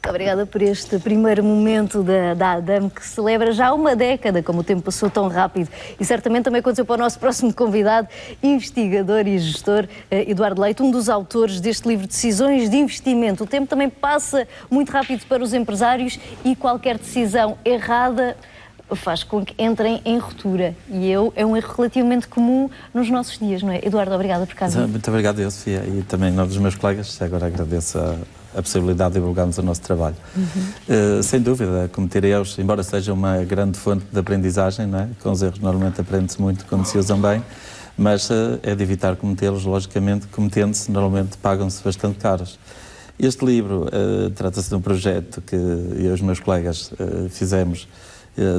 Muito obrigada por este primeiro momento da ADAM, que celebra já uma década, como o tempo passou tão rápido. E certamente também aconteceu para o nosso próximo convidado, investigador e gestor, Eduardo Leite, um dos autores deste livro Decisões de Investimento. O tempo também passa muito rápido para os empresários e qualquer decisão errada faz com que entrem em ruptura. E é um erro relativamente comum nos nossos dias, não é? Eduardo, obrigada por cá vir. Muito obrigado, Sofia, e também nós, dos meus colegas. Agora agradeço a possibilidade de divulgarmos o nosso trabalho. Sem dúvida, cometer erros, embora seja uma grande fonte de aprendizagem, não é? Com os erros normalmente aprende-se muito quando se usam bem, mas é de evitar cometê-los, logicamente, cometendo-se, normalmente pagam-se bastante caros. Este livro trata-se de um projeto que eu e os meus colegas fizemos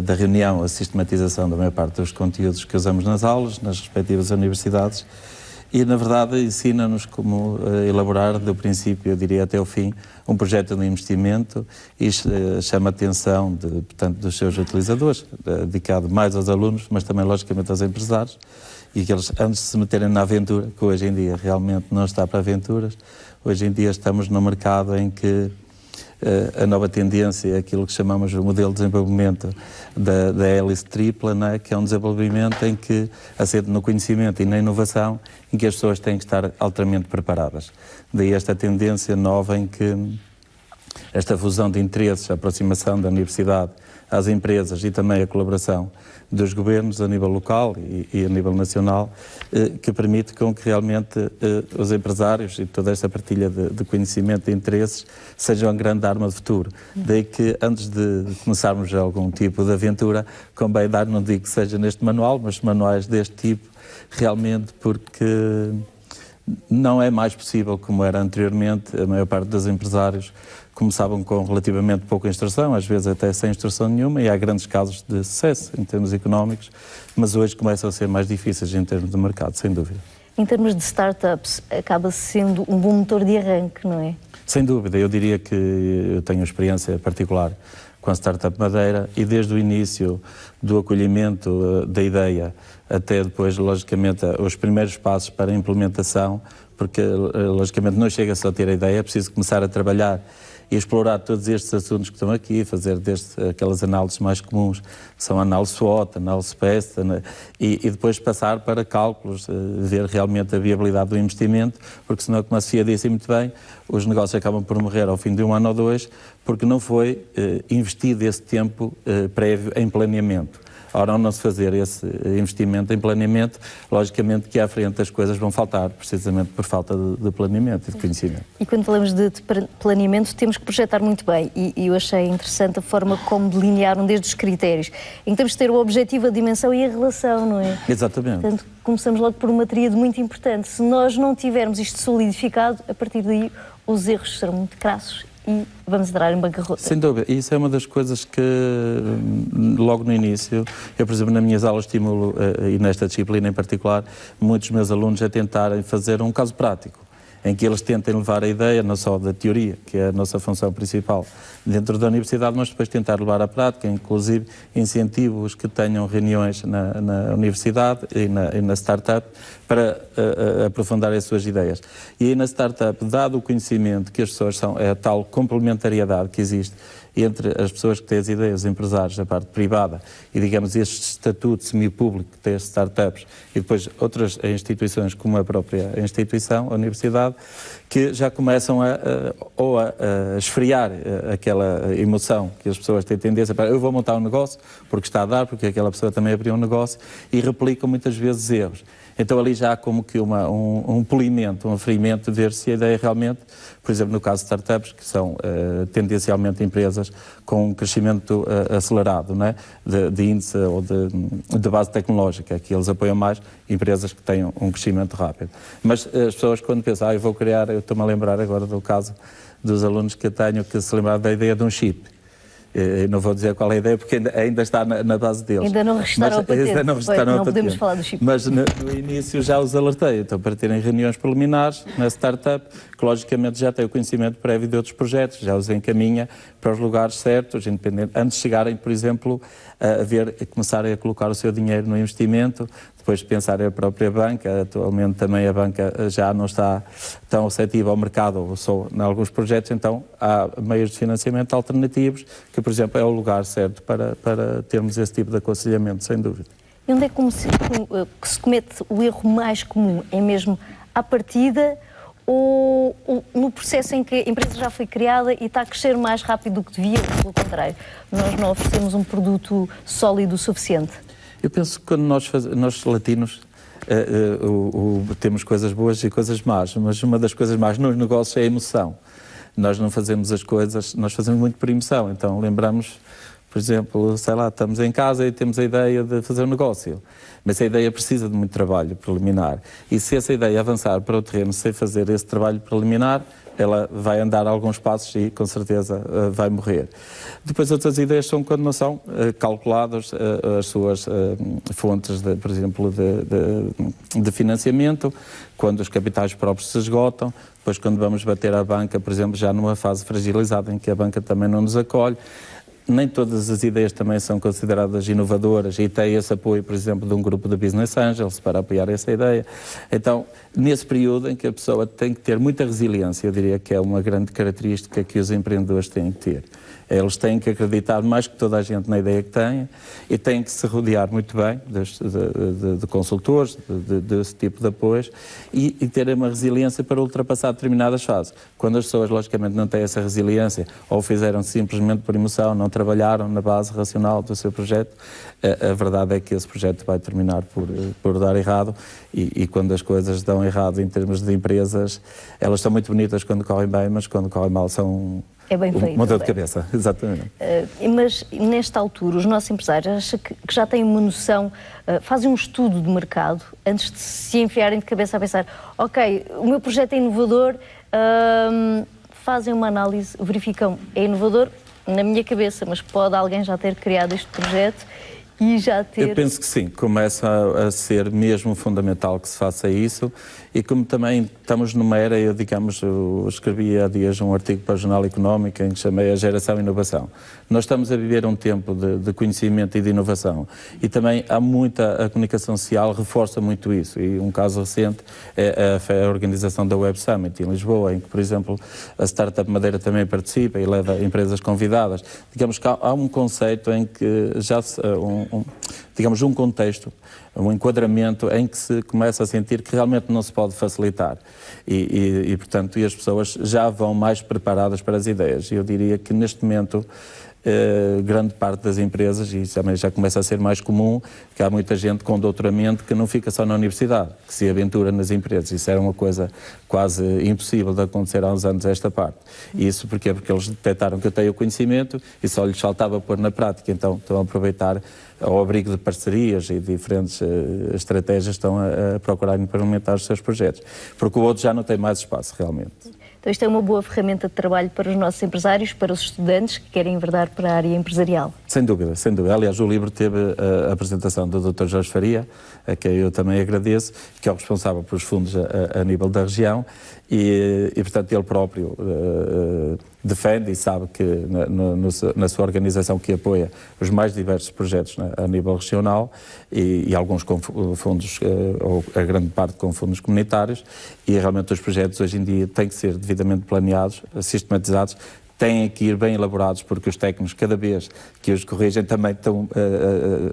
da reunião, a sistematização da maior parte dos conteúdos que usamos nas aulas, nas respectivas universidades, e, na verdade, ensina-nos como elaborar, do princípio, eu diria, até o fim, um projeto de investimento e chama a atenção portanto, dos seus utilizadores, dedicado mais aos alunos, mas também, logicamente, aos empresários, e que eles, antes de se meterem na aventura, que hoje em dia realmente não está para aventuras, hoje em dia estamos num mercado em que a nova tendência é aquilo que chamamos o modelo de desenvolvimento da hélice tripla, não é? Que é um desenvolvimento em que assenta no conhecimento e na inovação, em que as pessoas têm que estar altamente preparadas. Daí esta tendência nova em que esta fusão de interesses, a aproximação da universidade às empresas e também a colaboração dos governos a nível local e a nível nacional, que permite com que realmente os empresários e toda esta partilha de conhecimento e interesses sejam a grande arma de futuro. Daí que antes de começarmos algum tipo de aventura, convém dar, não digo que seja neste manual, mas manuais deste tipo, realmente porque não é mais possível como era anteriormente. A maior parte dos empresários começavam com relativamente pouca instrução, às vezes até sem instrução nenhuma, e há grandes casos de sucesso em termos económicos, mas hoje começam a ser mais difíceis em termos de mercado, sem dúvida. Em termos de startups, acaba sendo um bom motor de arranque, não é? Sem dúvida, eu diria que eu tenho experiência particular com a Startup Madeira e desde o início do acolhimento da ideia até depois, logicamente, os primeiros passos para a implementação, porque logicamente não chega só a ter a ideia, é preciso começar a trabalhar e explorar todos estes assuntos que estão aqui, fazer desde aquelas análises mais comuns, que são a análise SWOT, a análise PEST, e depois passar para cálculos, ver realmente a viabilidade do investimento, porque senão, como a Sofia disse muito bem, os negócios acabam por morrer ao fim de 1 ano ou 2, porque não foi investido esse tempo prévio em planeamento. Ora, ao não se fazer esse investimento em planeamento, logicamente que à frente as coisas vão faltar, precisamente por falta de planeamento e de conhecimento. E quando falamos de planeamento, temos que projetar muito bem, e eu achei interessante a forma como delinearam desde os critérios, em que temos de ter o objetivo, a dimensão e a relação, não é? Exatamente. Portanto, começamos logo por uma tríade muito importante. Se nós não tivermos isto solidificado, a partir daí os erros serão muito crassos e vamos entrar em bancarrota. Sem dúvida. Isso é uma das coisas que, logo no início, eu, por exemplo, nas minhas aulas estimulo, e nesta disciplina em particular, muitos dos meus alunos a tentarem fazer um caso prático, em que eles tentem levar a ideia, não só da teoria, que é a nossa função principal dentro da universidade, mas depois tentar levar à prática, inclusive incentivo os que tenham reuniões na universidade e na startup para aprofundar as suas ideias. E aí na startup, dado o conhecimento que as pessoas são, é a tal complementariedade que existe entre as pessoas que têm as ideias, os empresários, a parte privada e, digamos, este estatuto semipúblico que tem as startups e depois outras instituições como a própria instituição, a universidade, que já começam a esfriar aquela emoção que as pessoas têm tendência para eu vou montar um negócio porque está a dar, porque aquela pessoa também abriu um negócio e replicam muitas vezes erros. Então ali já há como que um polimento, um aferimento de ver se a ideia realmente, por exemplo, no caso de startups, que são tendencialmente empresas com um crescimento acelerado, não é? de índice ou de base tecnológica, que eles apoiam mais empresas que tenham um crescimento rápido. Mas as pessoas quando pensam, eu vou criar, eu estou-me a lembrar agora do caso dos alunos que eu tenho que se lembrar da ideia de um chip. Eu não vou dizer qual é a ideia porque ainda está na base deles. Ainda não registaram o patente. Ainda não registaram não podemos falar do chip. Mas no início já os alertei, então para terem reuniões preliminares na startup, que logicamente já têm o conhecimento prévio de outros projetos, já os encaminha para os lugares certos, independente, antes de chegarem, por exemplo, a começarem a colocar o seu dinheiro no investimento, depois de pensar a própria banca. Atualmente também a banca já não está tão receptiva ao mercado, só em alguns projetos, então há meios de financiamento alternativos, que, por exemplo, é o lugar certo para termos esse tipo de aconselhamento, sem dúvida. E onde é que se comete o erro mais comum? É mesmo à partida ou no processo em que a empresa já foi criada e está a crescer mais rápido do que devia, ou pelo contrário, nós não oferecemos um produto sólido o suficiente? Eu penso que quando nós latinos temos coisas boas e coisas más, mas uma das coisas más nos negócios é a emoção. Nós não fazemos as coisas, nós fazemos muito por emoção, então lembramos, por exemplo, sei lá, estamos em casa e temos a ideia de fazer um negócio, mas a ideia precisa de muito trabalho preliminar. E se essa ideia avançar para o terreno sem fazer esse trabalho preliminar, ela vai andar alguns passos e, com certeza, vai morrer. Depois, outras ideias são quando não são calculadas as suas fontes, por exemplo, de financiamento, quando os capitais próprios se esgotam, depois quando vamos bater à banca, por exemplo, já numa fase fragilizada em que a banca também não nos acolhe. Nem todas as ideias também são consideradas inovadoras e tem esse apoio, por exemplo, de um grupo de Business Angels para apoiar essa ideia. Então, nesse período em que a pessoa tem que ter muita resiliência, eu diria que é uma grande característica que os empreendedores têm que ter. Eles têm que acreditar mais que toda a gente na ideia que têm e têm que se rodear muito bem de consultores, desse tipo de apoios e ter uma resiliência para ultrapassar determinadas fases. Quando as pessoas, logicamente, não têm essa resiliência ou fizeram simplesmente por emoção, não trabalharam na base racional do seu projeto, a verdade é que esse projeto vai terminar por dar errado e quando as coisas dão errado em termos de empresas, elas são muito bonitas quando correm bem, mas quando correm mal são... É bem feito. Uma dor de cabeça, exatamente. Mas, nesta altura, os nossos empresários acham que já têm uma noção, fazem um estudo de mercado antes de se enfiarem de cabeça a pensar, ok, o meu projeto é inovador, fazem uma análise, verificam, é inovador na minha cabeça, mas pode alguém já ter criado este projeto e já ter... Eu penso que sim, começa a ser mesmo fundamental que se faça isso e como também estamos numa era, eu escrevi há dias um artigo para o Jornal Económico em que chamei a geração inovação. Nós estamos a viver um tempo de conhecimento e de inovação e também há a comunicação social reforça muito isso e um caso recente é a organização da Web Summit em Lisboa, em que, por exemplo, a Startup Madeira também participa e leva empresas convidadas. Digamos que há um conceito em que já um contexto, um enquadramento em que se começa a sentir que realmente não se pode facilitar e portanto, as pessoas já vão mais preparadas para as ideias. Eu diria que neste momento grande parte das empresas, e também já começa a ser mais comum, que há muita gente com doutoramento que não fica só na universidade, que se aventura nas empresas. Isso era uma coisa quase impossível de acontecer há uns anos esta parte. E isso porquê? Porque eles detectaram que eu tenho o conhecimento e só lhes faltava pôr na prática. Então estão a aproveitar ao abrigo de parcerias e diferentes estratégias, estão a procurar implementar os seus projetos. Porque o outro já não tem mais espaço, realmente. Então isto é uma boa ferramenta de trabalho para os nossos empresários, para os estudantes que querem enverdar para a área empresarial. Sem dúvida, sem dúvida. Aliás, o livro teve a apresentação do Dr. Jorge Faria, a quem eu também agradeço, que é o responsável pelos fundos a nível da região e portanto, ele próprio defende e sabe que na sua organização que apoia os mais diversos projetos a nível regional e alguns com fundos, ou a grande parte com fundos comunitários, e realmente os projetos hoje em dia têm que ser devidamente planeados, sistematizados, têm que ir bem elaborados, porque os técnicos, cada vez que os corrigem, também estão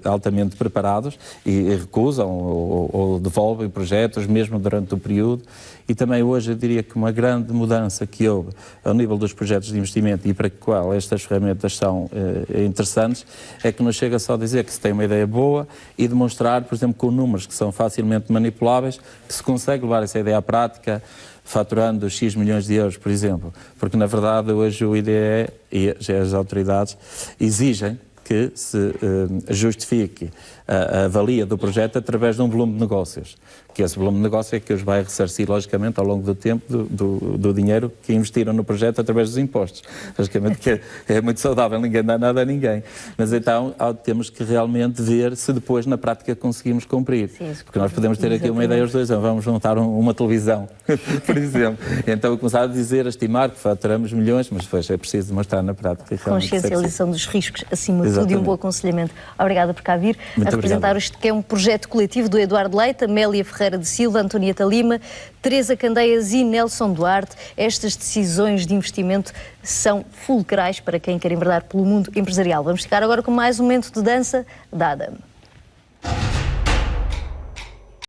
altamente preparados e recusam ou devolvem projetos, mesmo durante o período. E também hoje eu diria que uma grande mudança que houve ao nível dos projetos de investimento e para que qual estas ferramentas são interessantes, é que não chega só a dizer que se tem uma ideia boa e demonstrar, por exemplo, com números que são facilmente manipuláveis, que se consegue levar essa ideia à prática, faturando X milhões de euros, por exemplo. Porque, na verdade, hoje o IDE e as autoridades exigem que se justifique a valia do projeto através de um volume de negócios. Que esse volume de negócio é que os vai ressarcir, logicamente, ao longo do tempo, do dinheiro que investiram no projeto através dos impostos. Logicamente que é muito saudável, ninguém dá nada a ninguém. Mas então temos que realmente ver se depois na prática conseguimos cumprir. Sim, porque nós podemos ter aqui uma ideia os dois, vamos montar uma televisão, por exemplo. Então começar a dizer, a estimar que faturamos milhões, mas depois é preciso mostrar na prática. Consciencialização dos riscos, acima de tudo, e um bom aconselhamento. Obrigada por cá vir. representar isto que é um projeto coletivo do Eduardo Leite, Amélia Ferreira de Silva, Antonieta Lima, Teresa Candeias e Nelson Duarte. Estas decisões de investimento são fulcrais para quem quer enverdar pelo mundo empresarial. Vamos ficar agora com mais um momento de dança da Adam.